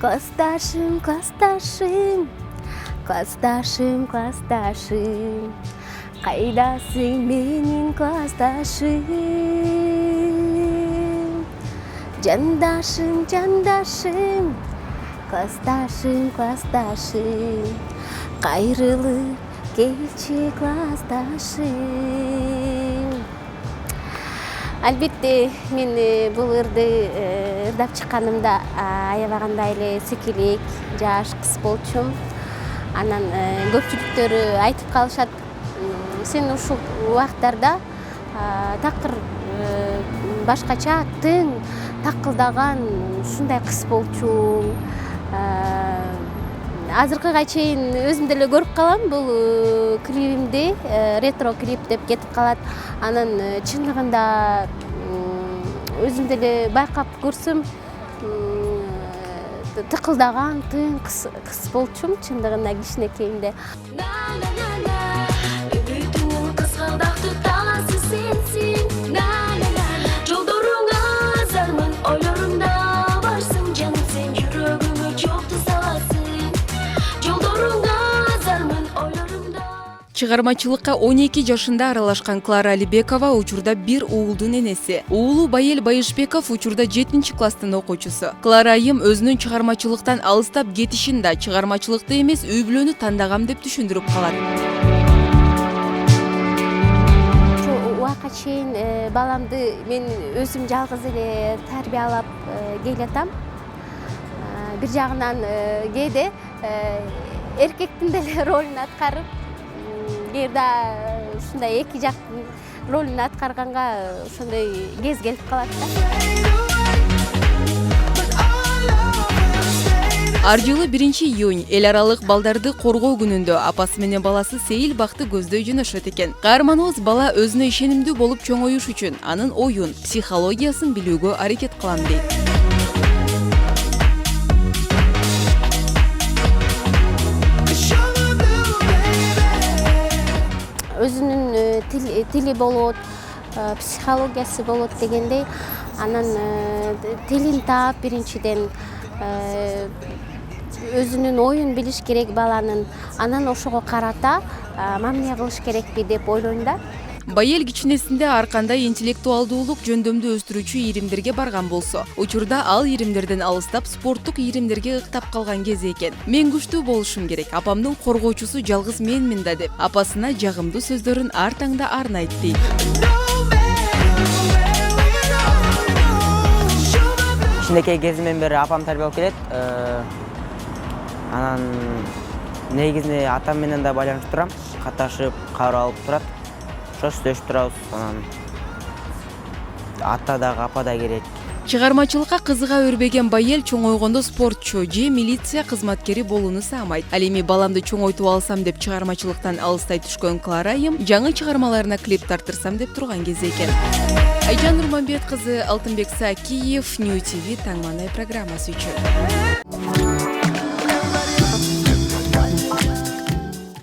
Классташым, классташым, классташым, классташым, кайдасың менин классташым? Жандашым, жандашым, классташым, классташым, кайрылып келчи классташым. Албетте мен бул ырды ырдап чыкканымда аябагандай эле секилик, жаш кыз болчумун. Анан көпчүлүктөрү айтып калышат, сен ушул убактарда такыр башкача тың такылдаган ушундай кыз болчуң. Азыркыга чейин өзүм деле көрүп калам бул клибимди, ретро клип деп кетип калат. Анан чындыгында өзүм деле байкап көрсөм, тыкылдаган тың кыз болчумун чындыгында кичинекейимде. Үмүтүңдүн кызгалдактуу таласы сенсиң. Жолдоруңа азармын, ойлорумда барсың, жаным сен жүрөгүмө жокту саласың. Жолдоруңа азармын, ойлорумда. Чыгармачылыкка 12 жашында аралашкан Клара Алибекова учурда бир уулдун энеси. Уулу Байел Байышбеков учурда 7-класстын окуучусу. Клара айым өзүнүн чыгармачылыктан алыстап кетишин да чыгармачылыкты эмес, үй бүлөнү тандагам деп түшүндүрүп калат. Убакка чейин баламды мен өзүм жалгыз эле тарбиялап келатам. Бир жагынан кээде эркектин деле ролун аткарып, кээде ушундай эки жактын ролун аткарганга ошондой кез келип калат да. Ар жылы 1-июнь эл аралык балдарды коргоо күнүндө апасы менен баласы Сейил бакты көздөй жөнөшөт экен. Каарманыбыз бала өзүнө ишенимдүү болуп чоңоюш үчүн анын оюн, психологиясын билүүгө аракет кылам дейт. Өзүнүн тили болот, психологиясы болот дегендей, анан тилин таап биринчиден өзүнүн оюн билиш керек баланын, анан ошого карата мамиле кылыш керекпи деп ойлойм да. Байел кичинесинде ар кандай интеллектуалдуулук жөндөмдү өстүрүүчү ийримдерге барган болсо, учурда ал ийримдерден алыстап спорттук ийримдерге ыктап калган кези экен. Мен күчтүү болушум керек, апамдын коргоочусу жалгыз менмин да деп апасына жагымдуу сөздөрүн ар таңда арнайт дейт. Кичинекей кезимден бери апам тарбиялап келет. Анан негизинде атам менен да байланышып турам. Каташып, кабар алып турат. Ошо сүйлөшүп турабыз. Анан ата дагы апа да керек. Чыгармачылыкка кызыга өрбөген Байел чоңойгондо спортчу же милиция кызматкери болууну саамайт. Ал эми баламды чоңойтуп алсам деп чыгармачылыктан алыстай түшкөн Клара айым жаңы чыгармаларына клип тартырсам деп турган кези экен. Айжан Нурманбет кызы, Алтынбек Сакиев, Нью ТВ Таң Маанай программасы үчүн.